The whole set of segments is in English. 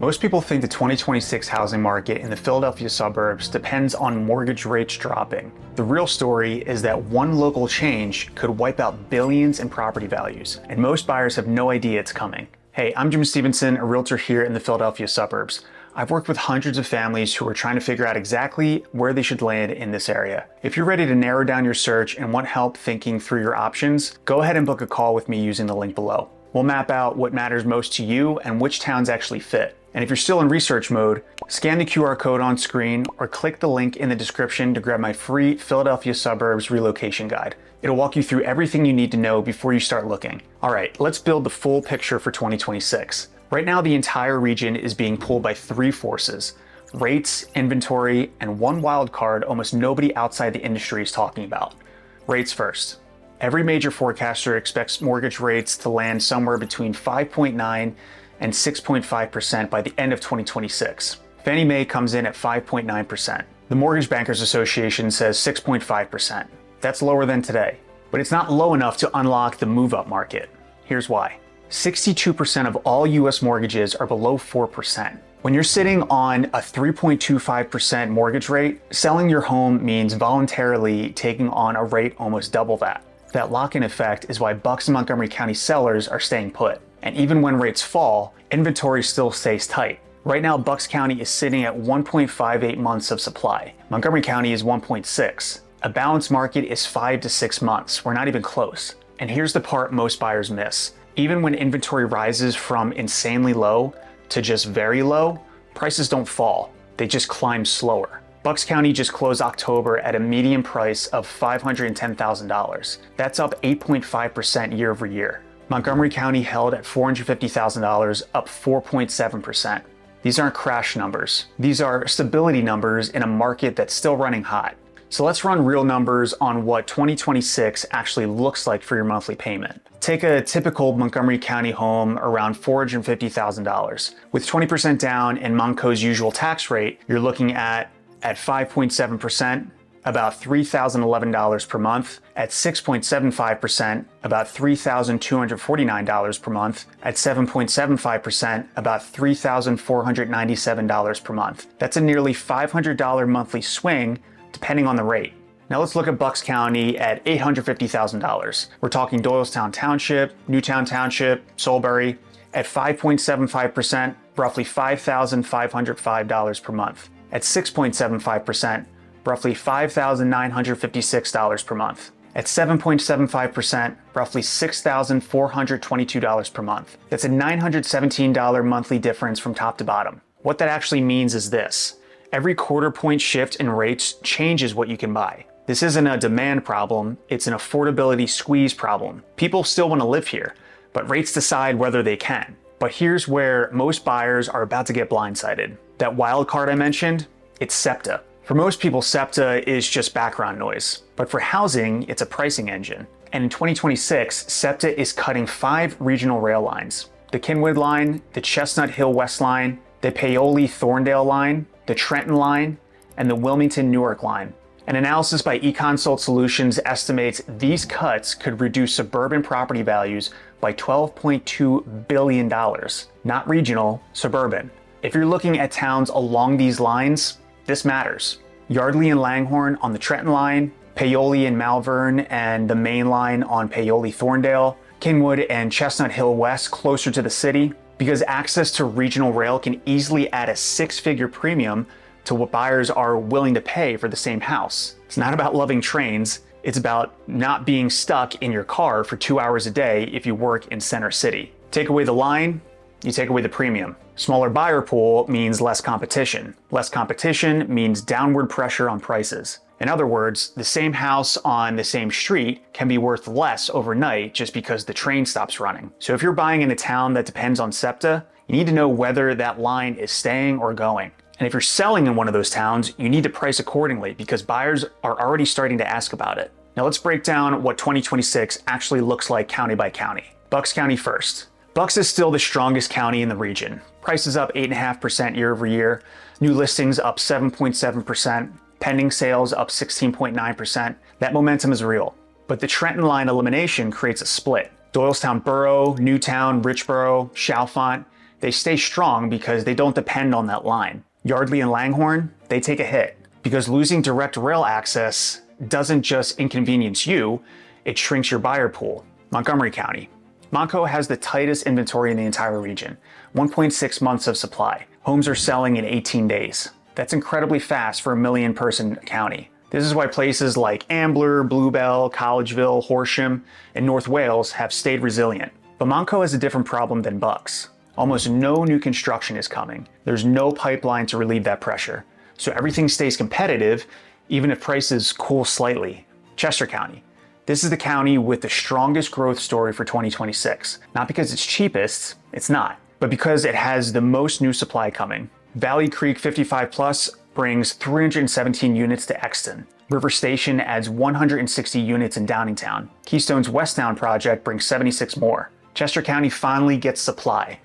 Most people think the 2026 housing market in the Philadelphia suburbs depends on mortgage rates dropping. The real story is that one local change could wipe out billions in property values, and most buyers have no idea it's coming. Hey, I'm Jim Stevenson, a realtor here in the Philadelphia suburbs. I've worked with hundreds of families who are trying to figure out exactly where they should land in this area. If you're ready to narrow down your search and want help thinking through your options, go ahead and book a call with me using the link below. We'll map out what matters most to you and which towns actually fit. And if you're still in research mode, scan the QR code on screen or click the link in the description to grab my free Philadelphia Suburbs relocation guide. It'll walk you through everything you need to know before you start looking. All right, let's build the full picture for 2026. Right now, the entire region is being pulled by three forces: rates, inventory, and one wild card almost nobody outside the industry is talking about. Rates first. Every major forecaster expects mortgage rates to land somewhere between 5.9 and 6.5% by the end of 2026. Fannie Mae comes in at 5.9%. The Mortgage Bankers Association says 6.5%. That's lower than today, but it's not low enough to unlock the move-up market. Here's why. 62% of all US mortgages are below 4%. When you're sitting on a 3.25% mortgage rate, selling your home means voluntarily taking on a rate almost double that. That lock-in effect is why Bucks and Montgomery County sellers are staying put. And even when rates fall, inventory still stays tight. Right now, Bucks County is sitting at 1.58 months of supply. Montgomery County is 1.6. A balanced market is 5 to 6 months. We're not even close. And here's the part most buyers miss. Even when inventory rises from insanely low to just very low, prices don't fall. They just climb slower. Bucks County just closed October at a median price of $510,000. That's up 8.5% year over year. Montgomery County held at $450,000, up 4.7%. These aren't crash numbers. These are stability numbers in a market that's still running hot. So let's run real numbers on what 2026 actually looks like for your monthly payment. Take a typical Montgomery County home around $450,000. With 20% down and Montco's usual tax rate, you're looking at 5.7%, about $3,011 per month. At 6.75%, about $3,249 per month. At 7.75%, about $3,497 per month. That's a nearly $500 monthly swing depending on the rate. Now let's look at Bucks County at $850,000. We're talking Doylestown Township, Newtown Township, Solebury. At 5.75%, roughly $5,505 per month. At 6.75%, roughly $5,956 per month. At 7.75%, roughly $6,422 per month. That's a $917 monthly difference from top to bottom. What that actually means is this: every quarter point shift in rates changes what you can buy. This isn't a demand problem, it's an affordability squeeze problem. People still want to live here, but rates decide whether they can. But here's where most buyers are about to get blindsided. That wild card I mentioned, it's SEPTA. For most people, SEPTA is just background noise, but for housing, it's a pricing engine. And in 2026, SEPTA is cutting 5 regional rail lines: the Kinwood line, the Chestnut Hill West line, the Paoli-Thorndale line, the Trenton line, and the Wilmington-Newark line. An analysis by eConsult Solutions estimates these cuts could reduce suburban property values by $12.2 billion. Not regional, suburban. If you're looking at towns along these lines, this matters. Yardley and Langhorne on the Trenton line, Paoli and Malvern and the main line on Paoli-Thorndale, Kinwood and Chestnut Hill West closer to the city, because access to regional rail can easily add a 6-figure premium to what buyers are willing to pay for the same house. It's not about loving trains, it's about not being stuck in your car for 2 hours a day if you work in Center City. Take away the line, you take away the premium. Smaller buyer pool means less competition. Less competition means downward pressure on prices. In other words, the same house on the same street can be worth less overnight just because the train stops running. So if you're buying in a town that depends on SEPTA, you need to know whether that line is staying or going. And if you're selling in one of those towns, you need to price accordingly because buyers are already starting to ask about it. Now let's break down what 2026 actually looks like county by county. Bucks County first. Bucks is still the strongest county in the region. Prices up 8.5% year over year. New listings up 7.7%. Pending sales up 16.9%. That momentum is real. But the Trenton line elimination creates a split. Doylestown Borough, Newtown, Richboro, Chalfont, they stay strong because they don't depend on that line. Yardley and Langhorne, they take a hit because losing direct rail access doesn't just inconvenience you, it shrinks your buyer pool. Montgomery County. Montco has the tightest inventory in the entire region, 1.6 months of supply. Homes are selling in 18 days. That's incredibly fast for a million-person county. This is why places like Ambler, Bluebell, Collegeville, Horsham, and North Wales have stayed resilient. But Montco has a different problem than Bucks. Almost no new construction is coming. There's no pipeline to relieve that pressure. So everything stays competitive, even if prices cool slightly. Chester County. This is the county with the strongest growth story for 2026. Not because it's cheapest, it's not, but because it has the most new supply coming. Valley Creek 55 Plus brings 317 units to Exton. River Station adds 160 units in Downingtown. Keystone's Westtown project brings 76 more. Chester County finally gets supply,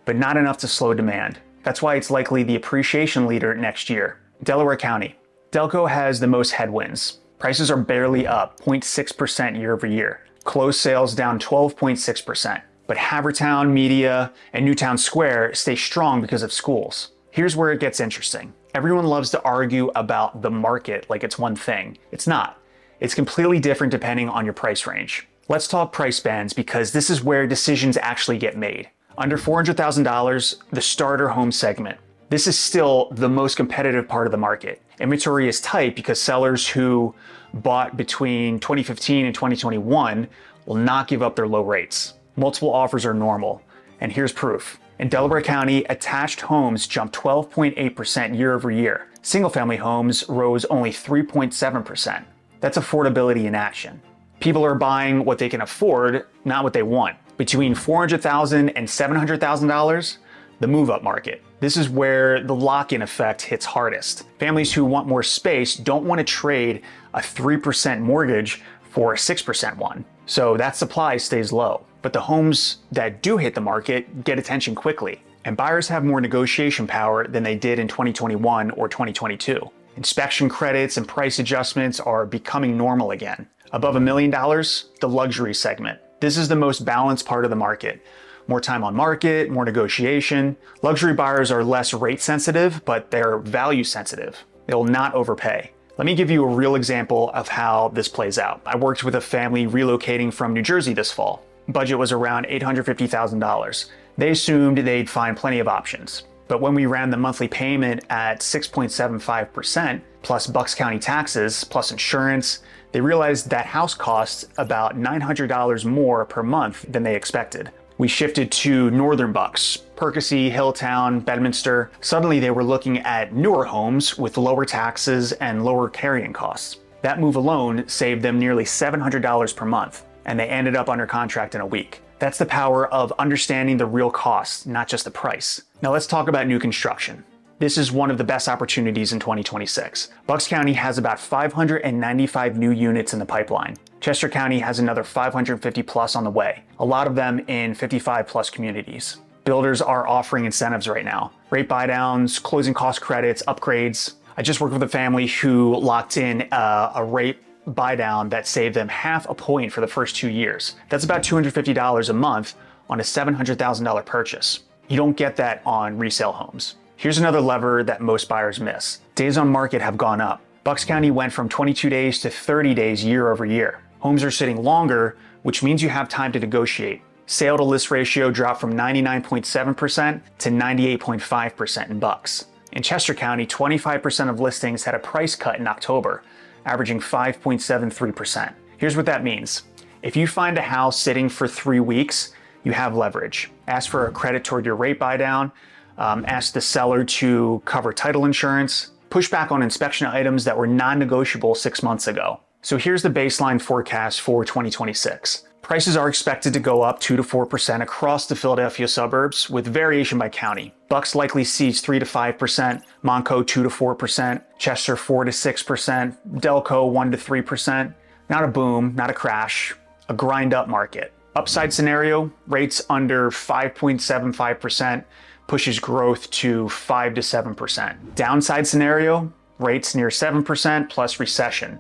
but not enough to slow demand. That's why it's likely the appreciation leader next year. Delaware County. Delco has the most headwinds. Prices are barely up 0.6% year over year. Closed sales down 12.6%. But Havertown, Media, and Newtown Square stay strong because of schools. Here's where it gets interesting. Everyone loves to argue about the market like it's one thing. It's not. It's completely different depending on your price range. Let's talk price bands because this is where decisions actually get made. Under $400,000, the starter home segment. This is still the most competitive part of the market. Inventory is tight because sellers who bought between 2015 and 2021 will not give up their low rates. Multiple offers are normal. And here's proof. In Delaware County, attached homes jumped 12.8% year over year. Single-family homes rose only 3.7%. That's affordability in action. People are buying what they can afford, not what they want. Between $400,000 and $700,000, the move-up market. This is where the lock-in effect hits hardest. Families who want more space don't want to trade a 3% mortgage for a 6% one. So that supply stays low. But the homes that do hit the market get attention quickly. And buyers have more negotiation power than they did in 2021 or 2022. Inspection credits and price adjustments are becoming normal again. Above $1 million, the luxury segment. This is the most balanced part of the market. More time on market, more negotiation. Luxury buyers are less rate sensitive, but they're value sensitive. They will not overpay. Let me give you a real example of how this plays out. I worked with a family relocating from New Jersey this fall. Budget was around $850,000. They assumed they'd find plenty of options. But when we ran the monthly payment at 6.75%, plus Bucks County taxes, plus insurance, they realized that house costs about $900 more per month than they expected. We shifted to northern Bucks, Percy, Hilltown, Bedminster. Suddenly they were looking at newer homes with lower taxes and lower carrying costs. That move alone saved them nearly $700 per month, and they ended up under contract in a week. That's the power of understanding the real cost, not just the price. Now let's talk about new construction. This is one of the best opportunities in 2026. Bucks County has about 595 new units in the pipeline. Chester County has another 550 plus on the way, a lot of them in 55 plus communities. Builders are offering incentives right now. Rate buydowns, closing cost credits, upgrades. I just worked with a family who locked in a rate buydown that saved them half a point for the first 2 years. That's about $250 a month on a $700,000 purchase. You don't get that on resale homes. Here's another lever that most buyers miss. Days on market have gone up. Bucks County went from 22 days to 30 days year over year. Homes are sitting longer, which means you have time to negotiate. Sale to list ratio dropped from 99.7% to 98.5% in Bucks. In Chester County, 25% of listings had a price cut in October, averaging 5.73%. Here's what that means. If you find a house sitting for 3 weeks, you have leverage. Ask for a credit toward your rate buydown, ask the seller to cover title insurance, push back on inspection items that were non-negotiable 6 months ago. So here's the baseline forecast for 2026. Prices are expected to go up 2 to 4% across the Philadelphia suburbs with variation by county. Bucks likely sees 3 to 5%, Montco 2 to 4%, Chester 4 to 6%, Delco 1 to 3%. Not a boom, not a crash, a grind up market. Upside scenario, rates under 5.75% pushes growth to 5 to 7%. Downside scenario, rates near 7% plus recession,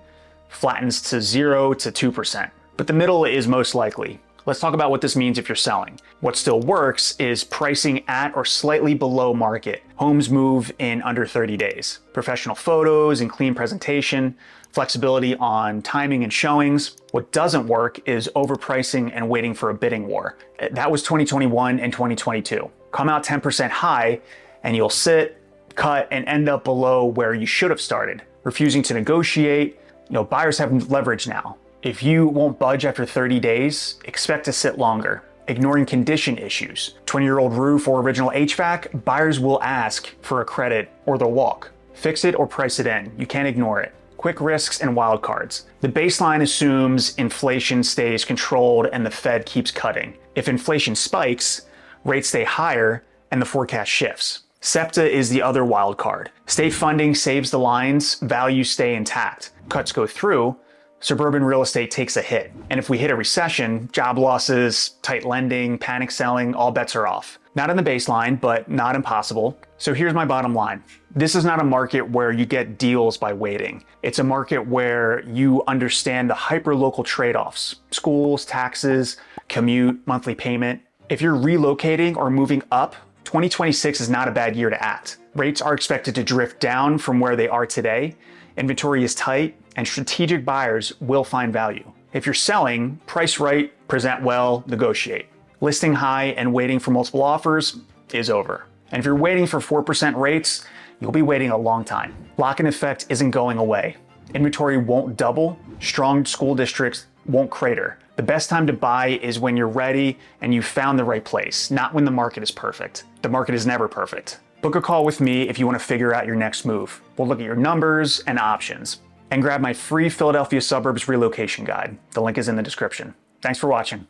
flattens to 0 to 2%. But the middle is most likely. Let's talk about what this means if you're selling. What still works is pricing at or slightly below market. Homes move in under 30 days. Professional photos and clean presentation, flexibility on timing and showings. What doesn't work is overpricing and waiting for a bidding war. That was 2021 and 2022. Come out 10% high and you'll sit, cut, and end up below where you should have started. Refusing to negotiate. Buyers have leverage now. If you won't budge after 30 days, expect to sit longer. Ignoring condition issues. 20-year-old roof or original HVAC, buyers will ask for a credit or they'll walk. Fix it or price it in. You can't ignore it. Quick risks and wild cards. The baseline assumes inflation stays controlled and the Fed keeps cutting. If inflation spikes, rates stay higher and the forecast shifts. SEPTA is the other wild card. State funding saves the lines, values stay intact. Cuts go through, suburban real estate takes a hit. And if we hit a recession, job losses, tight lending, panic selling, all bets are off. Not in the baseline, but not impossible. So here's my bottom line. This is not a market where you get deals by waiting. It's a market where you understand the hyper-local trade-offs: schools, taxes, commute, monthly payment. If you're relocating or moving up, 2026 is not a bad year to act. Rates are expected to drift down from where they are today. Inventory is tight, and strategic buyers will find value. If you're selling, price right, present well, negotiate. Listing high and waiting for multiple offers is over. And if you're waiting for 4% rates, you'll be waiting a long time. Lock-in effect isn't going away. Inventory won't double. Strong school districts won't crater. The best time to buy is when you're ready and you've found the right place, not when the market is perfect. The market is never perfect. Book a call with me if you want to figure out your next move. We'll look at your numbers and options. And grab my free Philadelphia Suburbs relocation guide. The link is in the description. Thanks for watching.